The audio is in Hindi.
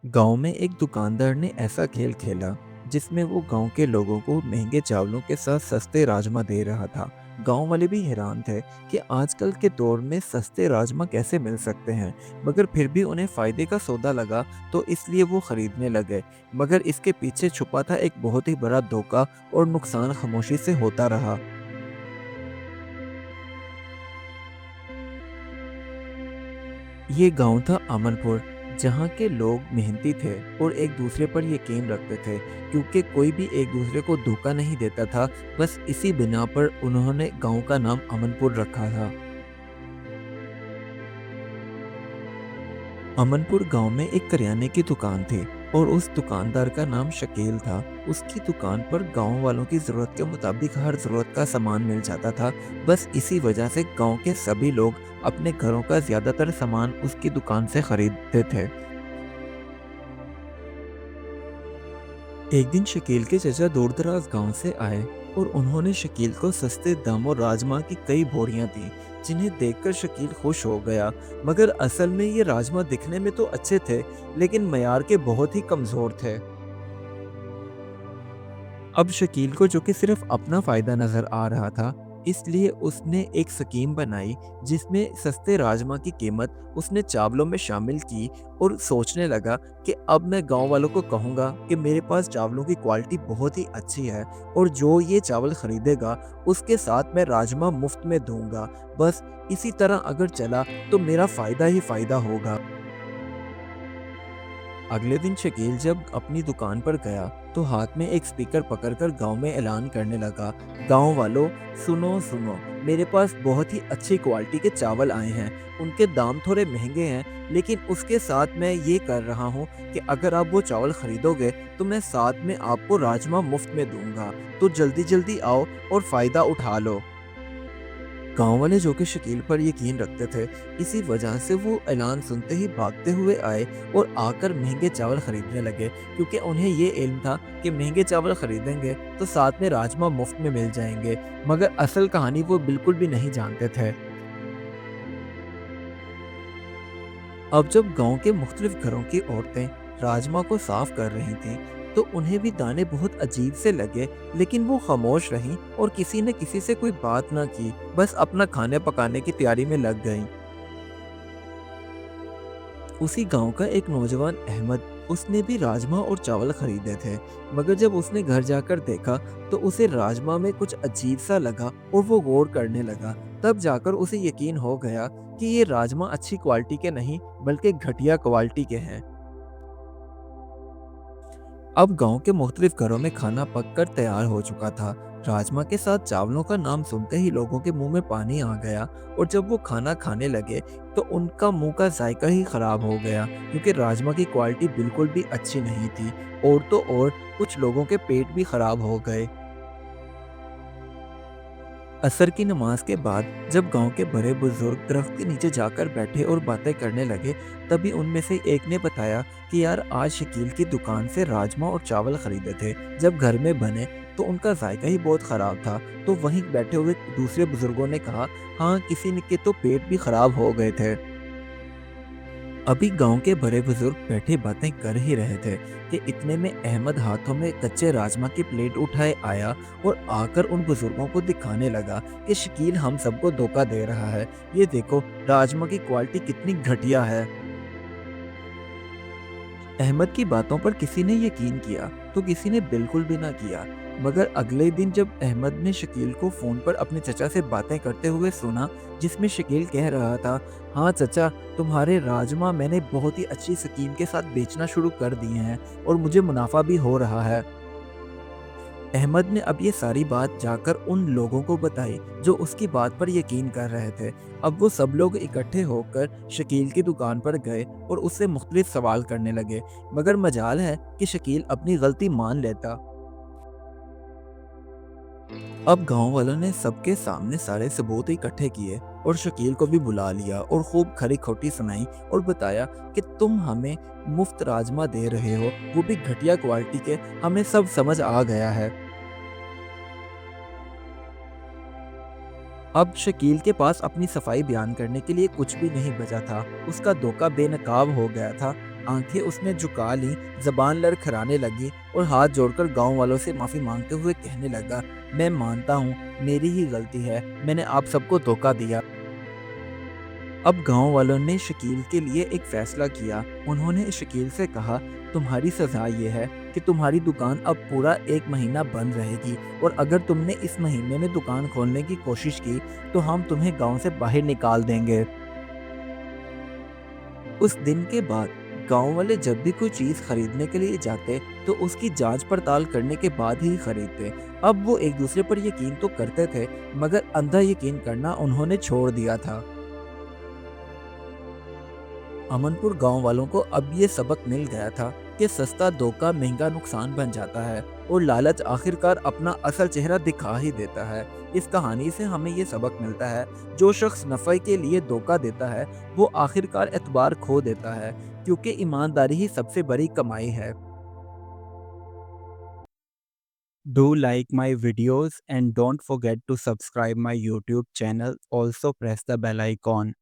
गांव में एक दुकानदार ने ऐसा खेल खेला जिसमें वो गांव के लोगों को महंगे चावलों के साथ सस्ते राजमा दे रहा था। गांव वाले भी हैरान थे कि आजकल के दौर में सस्ते राजमा कैसे मिल सकते हैं, मगर फिर भी उन्हें फायदे का सौदा लगा तो इसलिए वो खरीदने लगे। मगर इसके पीछे छुपा था एक बहुत ही बड़ा धोखा और नुकसान खामोशी से होता रहा। ये गांव था अमनपुर, जहाँ के लोग मेहनती थे और एक दूसरे पर यकीन रखते थे, क्योंकि कोई भी एक दूसरे को धोखा नहीं देता था। बस इसी बिना पर उन्होंने गांव का नाम अमनपुर रखा था। अमनपुर गांव में एक करियाने की दुकान थी और उस दुकानदार का नाम शकील था। उसकी दुकान पर गांव वालों की ज़रूरत के मुताबिक हर ज़रूरत का सामान मिल जाता था। बस इसी वजह से गांव के सभी लोग अपने घरों का ज़्यादातर सामान उसकी दुकान से खरीदते थे। एक दिन शकील के चचा दूर दराज गांव से आए और उन्होंने शकील को सस्ते दामों राजमा की कई बोरियां दी, जिन्हें देखकर शकील खुश हो गया। मगर असल में ये राजमा दिखने में तो अच्छे थे, लेकिन मयार के बहुत ही कमज़ोर थे। अब शकील को जो कि सिर्फ अपना फ़ायदा नज़र आ रहा था, इसलिए उसने एक स्कीम बनाई जिसमें सस्ते राजमा की कीमत उसने चावलों में शामिल की और सोचने लगा कि अब मैं गांव वालों को कहूँगा कि मेरे पास चावलों की क्वालिटी बहुत ही अच्छी है और जो ये चावल खरीदेगा उसके साथ मैं राजमा मुफ्त में दूंगा। बस इसी तरह अगर चला तो मेरा फ़ायदा ही फ़ायदा होगा। अगले दिन शकील जब अपनी दुकान पर गया तो हाथ में एक स्पीकर पकड़कर गांव में ऐलान करने लगा, गांव वालों, सुनो सुनो, मेरे पास बहुत ही अच्छी क्वालिटी के चावल आए हैं। उनके दाम थोड़े महंगे हैं, लेकिन उसके साथ मैं ये कर रहा हूँ कि अगर आप वो चावल खरीदोगे तो मैं साथ में आपको राजमा मुफ्त में दूंगा। तो जल्दी जल्दी आओ और फ़ायदा उठा लो। गांव वाले जो कि शकील पर यकीन रखते थे, इसी वजह से वो ऐलान सुनते ही भागते हुए आए और आकर महंगे चावल खरीदने लगे, क्योंकि उन्हें ये इल्म था कि महंगे चावल खरीदेंगे तो साथ में राजमा मुफ्त में मिल जाएंगे। मगर असल कहानी वो बिल्कुल भी नहीं जानते थे। अब जब गांव के मुख्तलिफ घरों की औरतें राजमा को साफ कर रही थीं, तो उन्हें भी दाने बहुत अजीब से लगे, लेकिन वो खामोश रहीं और किसी ने किसी से कोई बात ना की, बस अपना खाने पकाने की तैयारी में लग गईं। उसी गांव का एक नौजवान अहमद, उसने भी राजमा और चावल खरीदे थे। मगर जब उसने घर जाकर देखा तो उसे राजमा में कुछ अजीब सा लगा और वो गौर करने लगा। तब जाकर उसे यकीन हो गया कि ये राजमा अच्छी क्वालिटी के नहीं बल्कि घटिया क्वालिटी के हैं। अब गांव के मुख्तलिफ घरों में खाना पककर तैयार हो चुका था। राजमा के साथ चावलों का नाम सुनते ही लोगों के मुंह में पानी आ गया और जब वो खाना खाने लगे तो उनका मुंह का जायका ही खराब हो गया, क्योंकि राजमा की क्वालिटी बिल्कुल भी अच्छी नहीं थी। और तो और कुछ लोगों के पेट भी खराब हो गए। असर की नमाज के बाद जब गांव के बड़े बुजुर्ग दरख्त के नीचे जाकर बैठे और बातें करने लगे, तभी उनमें से एक ने बताया कि यार, आज शकील की दुकान से राजमा और चावल खरीदे थे। जब घर में बने तो उनका जायका ही बहुत ख़राब था। तो वहीं बैठे हुए दूसरे बुजुर्गों ने कहा, हाँ, किसी ने के तो पेट भी खराब हो गए थे। अभी गांव के बड़े बुजुर्ग बैठे बातें कर ही रहे थे कि इतने में अहमद हाथों में कच्चे राजमा की प्लेट उठाए आया और आकर उन बुजुर्गों को दिखाने लगा कि शकील हम सबको धोखा दे रहा है। ये देखो, राजमा की क्वालिटी कितनी घटिया है। अहमद की बातों पर किसी ने यकीन किया तो किसी ने बिल्कुल भी ना किया। मगर अगले दिन जब अहमद ने शकील को फ़ोन पर अपने चचा से बातें करते हुए सुना, जिसमें शकील कह रहा था, हाँ चचा, तुम्हारे राजमा मैंने बहुत ही अच्छी स्कीम के साथ बेचना शुरू कर दिए हैं और मुझे मुनाफा भी हो रहा है। अहमद ने अब ये सारी बात जाकर उन लोगों को बताई जो उसकी बात पर यकीन कर रहे थे। अब वो सब लोग इकट्ठे होकर शकील की दुकान पर गए और उससे मुख्तलिफ सवाल करने लगे। मगर मजाल है कि शकील अपनी गलती मान लेता। अब गांव वालों ने सबके सामने सारे सबूत इकट्ठे किए और शकील को भी बुला लिया और खूब खरी खोटी सुनाई और बताया कि तुम हमें मुफ्त राजमा दे रहे हो, वो भी घटिया क्वालिटी के, हमें सब समझ आ गया है। अब शकील के पास अपनी सफाई बयान करने के लिए कुछ भी नहीं बचा था। उसका धोखा बेनकाब हो गया था। आंखें उसने झुका ली, जबान लड़खड़ाने लगी और हाथ जोड़कर गांव वालों से माफी मांगते हुए कहने लगा, मैं मानता हूँ मेरी ही गलती है, मैंने आप सबको धोखा दिया। अब गांव वालों ने शकील के लिए एक फैसला किया। उन्होंने शकील से कहा, तुम्हारी सजा ये है कि तुम्हारी दुकान अब पूरा 1 महीना बंद रहेगी और अगर तुमने इस महीने में दुकान खोलने की कोशिश की तो हम तुम्हें गांव से बाहर निकाल देंगे। उस दिन के बाद गांव वाले जब भी कोई चीज खरीदने के लिए जाते तो उसकी जांच पड़ताल करने के बाद ही खरीदते। अब वो एक दूसरे पर यकीन तो करते थे, मगर अंधा यकीन करना उन्होंने छोड़ दिया था। अमनपुर गांव वालों को अब ये सबक मिल गया था कि सस्ता धोखा महंगा नुकसान बन जाता है और लालच आखिरकार अपना असल चेहरा दिखा ही देता है। इस कहानी से हमें ये सबक मिलता है, जो शख्स नफ़े के लिए धोखा देता है वो आखिरकार एतबार खो देता है, क्योंकि ईमानदारी ही सबसे बड़ी कमाई है। Do like my videos and don't forget to subscribe my YouTube channel. Also press the bell icon.